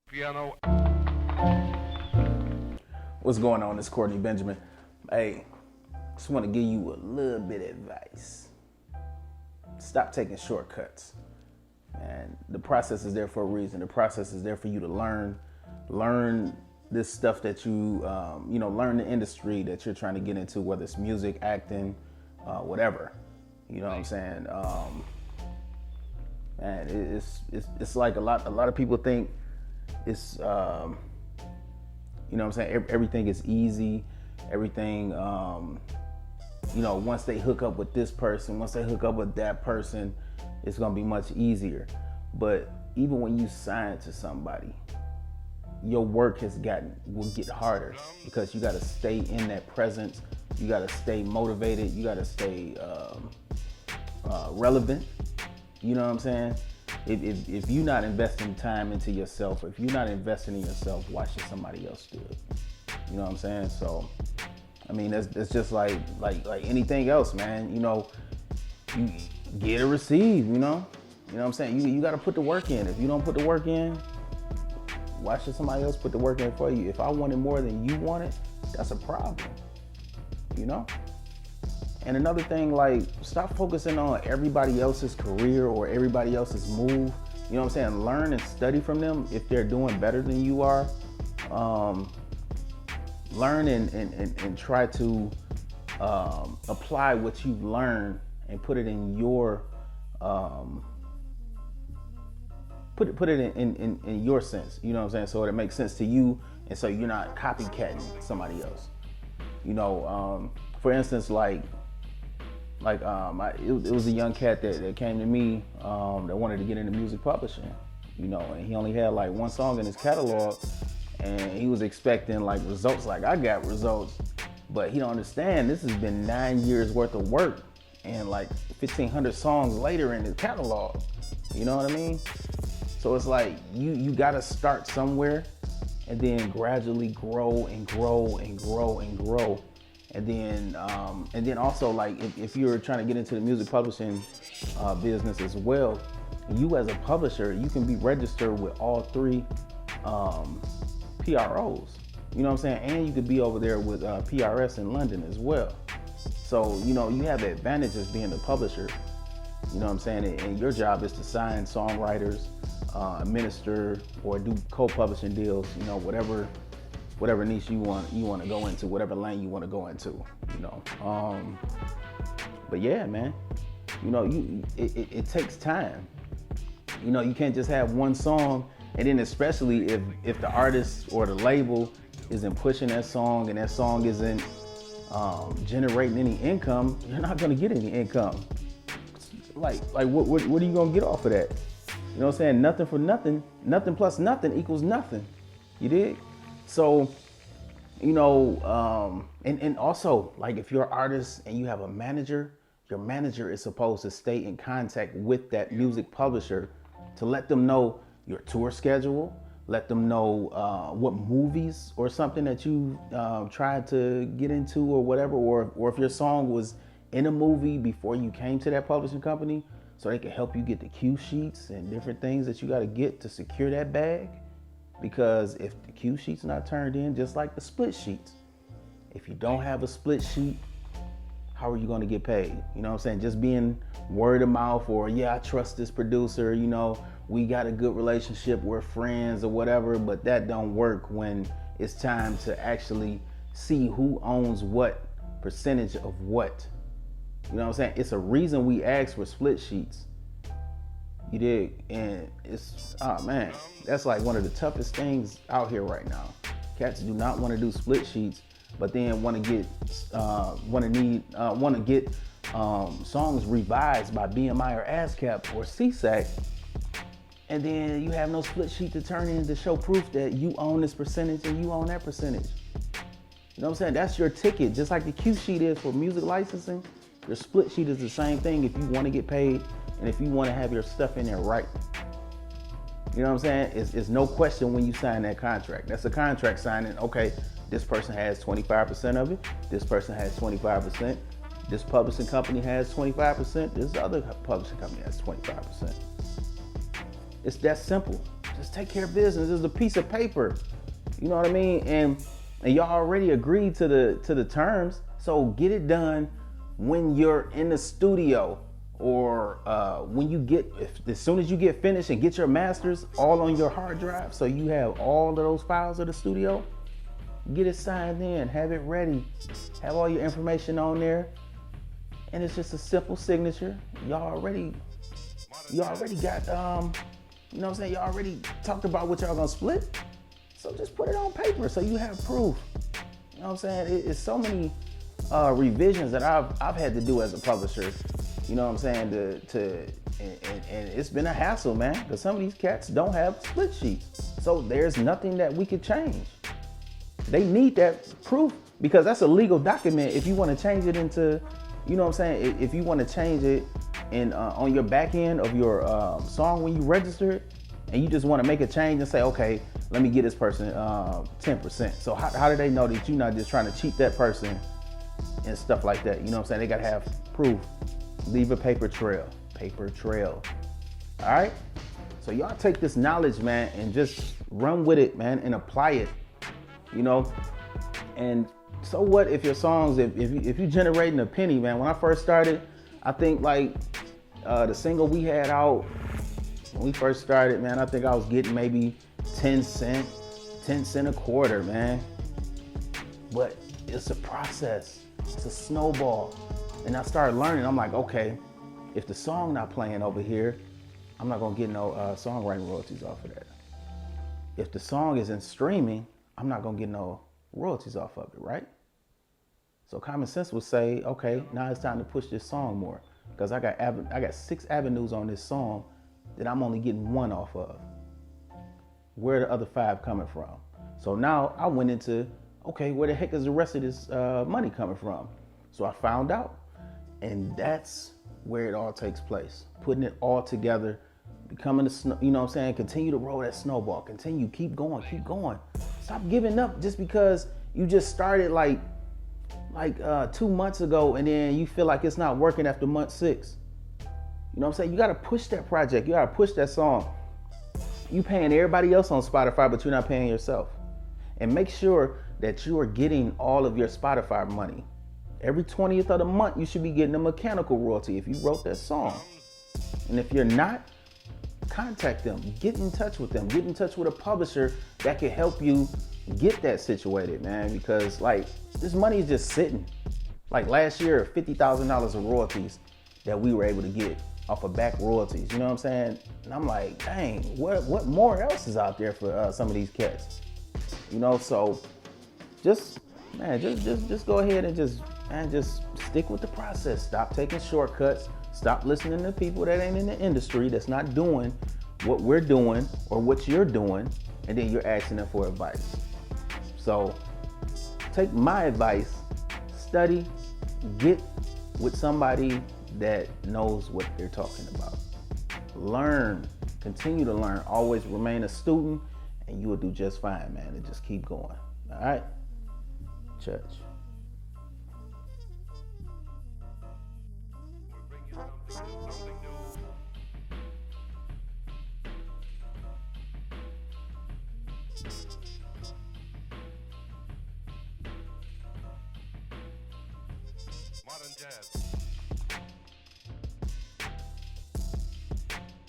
Piano. What's going on? It's Courtney Benjamin. Hey, just want to give you a little bit of advice. Stop taking shortcuts. And the process is there for a reason. The process is there for you to learn this stuff that you learn the industry that you're trying to get into, whether it's music, acting, whatever. You know what I'm saying? And it's like a lot of people think it's you know what I'm saying, everything is easy. Everything once they hook up with this person, once they hook up with that person, it's gonna be much easier. But even when you sign to somebody, your work will get harder because you gotta stay in that presence, you gotta stay motivated, you gotta stay relevant. You know what I'm saying? If you're not investing time into yourself, if you're not investing in yourself, why should somebody else do it? You know what I'm saying? So, I mean, that's just like anything else, man. You know, you get or receive. You know what I'm saying? You got to put the work in. If you don't put the work in, why should somebody else put the work in for you? If I wanted more than you wanted, that's a problem. You know? And another thing, like, stop focusing on everybody else's career or everybody else's move. You know what I'm saying? Learn and study from them if they're doing better than you are. Learn and try to apply what you've learned and put it in your put it in your sense. You know what I'm saying? So it makes sense to you, and so you're not copycatting somebody else. You know, for instance, it was a young cat that came to me that wanted to get into music publishing, you know, and he only had like one song in his catalog, and he was expecting like results like I got results, but he don't understand this has been 9 years worth of work and like 1,500 songs later in his catalog. You know what I mean? So it's like you gotta start somewhere and then gradually grow and grow and grow and grow. And then also, like, if you're trying to get into the music publishing business as well, you as a publisher, you can be registered with all three PROs. You know what I'm saying? And you could be over there with PRS in London as well. So, you know, you have the advantages being the publisher. You know what I'm saying? And your job is to sign songwriters, administer, or do co-publishing deals, you know, whatever niche you want to go into, whatever lane you want to go into, you know. But yeah, man, you know, it takes time. You know, you can't just have one song, and then especially if the artist or the label isn't pushing that song and that song isn't generating any income, you're not gonna get any income. Like what are you gonna get off of that? You know what I'm saying? Nothing for nothing. Nothing plus nothing equals nothing. You dig? So, you know, and also, like, if you're an artist and you have a manager, your manager is supposed to stay in contact with that music publisher to let them know your tour schedule, let them know what movies or something that you tried to get into or whatever, or if your song was in a movie before you came to that publishing company, so they can help you get the cue sheets and different things that you got to get to secure that bag. Because if the cue sheet's not turned in, just like the split sheets, if you don't have a split sheet, how are you going to get paid? You know what I'm saying? Just being word of mouth, or yeah, I trust this producer, you know, we got a good relationship, we're friends or whatever, but that don't work when it's time to actually see who owns what percentage of what. You know what I'm saying? It's a reason we ask for split sheets. You dig? And it's, oh man, that's like one of the toughest things out here right now. Cats do not want to do split sheets, but then want to get songs revised by BMI or ASCAP or CSAC, and then you have no split sheet to turn in to show proof that you own this percentage and you own that percentage. You know what I'm saying? That's your ticket, just like the cue sheet is for music licensing. Your split sheet is the same thing if you want to get paid and if you want to have your stuff in there right. You know what I'm saying? It's no question when you sign that contract. That's a contract signing. Okay, this person has 25% of it. This person has 25%. This publishing company has 25%. This other publishing company has 25%. It's that simple. Just take care of business. It's a piece of paper. You know what I mean? And y'all already agreed to the terms. So get it done when you're in the studio, or when you get, as soon as you get finished and get your masters all on your hard drive, so you have all of those files of the studio. Get it signed in, have it ready, have all your information on there, and it's just a simple signature. Y'all already got, you know what I'm saying? Y'all already talked about what y'all gonna split, so just put it on paper so you have proof. You know what I'm saying? It's so many revisions that I've had to do as a publisher. You know what I'm saying? And it's been a hassle, man, because some of these cats don't have split sheets, so there's nothing that we could change. They need that proof, because that's a legal document. If you want to change it into, you know what I'm saying? If you want to change it in on your back end of your song when you register it, and you just want to make a change and say, okay, let me get this person 10%. So how do they know that you're not just trying to cheat that person and stuff like that? You know what I'm saying? They got to have proof. Leave a paper trail. Paper trail. All right? So y'all take this knowledge, man, and just run with it, man, and apply it. You know, and so what if your songs, if you generating a penny, man? When I first started, I think like the single we had out when we first started, man, I think I was getting maybe 10 cent a quarter, man. But it's a process, it's a snowball. And I started learning. I'm like, okay, if the song not playing over here, I'm not gonna get no songwriting royalties off of that. If the song is in streaming, I'm not gonna get no royalties off of it, right? So common sense would say, okay, now it's time to push this song more, because I got 6 avenues on this song that I'm only getting 1 off of. Where are the other 5 coming from? So now I went into, okay, where the heck is the rest of this money coming from? So I found out, and that's where it all takes place. Putting it all together, becoming you know what I'm saying? Continue to roll that snowball. Continue, keep going, keep going. Stop giving up just because you just started like 2 months ago, and then you feel like it's not working after month 6. You know what I'm saying? You gotta push that project. You gotta push that song. You paying everybody else on Spotify, but you're not paying yourself. And make sure that you are getting all of your Spotify money. Every 20th of the month, you should be getting a mechanical royalty if you wrote that song. And if you're not, contact them, get in touch with them, get in touch with a publisher that can help you get that situated, man, because like this money is just sitting. Like last year, $50,000 of royalties that we were able to get off of back royalties, you know what I'm saying? And I'm like, dang, what more else is out there for some of these cats? You know, so just go ahead and just stick with the process. Stop taking shortcuts. Stop listening to people that ain't in the industry, that's not doing what we're doing or what you're doing, and then you're asking them for advice. So take my advice, study, get with somebody that knows what they're talking about. Learn, continue to learn, always remain a student, and you will do just fine, man, and just keep going. All right? Church. Modern jazz.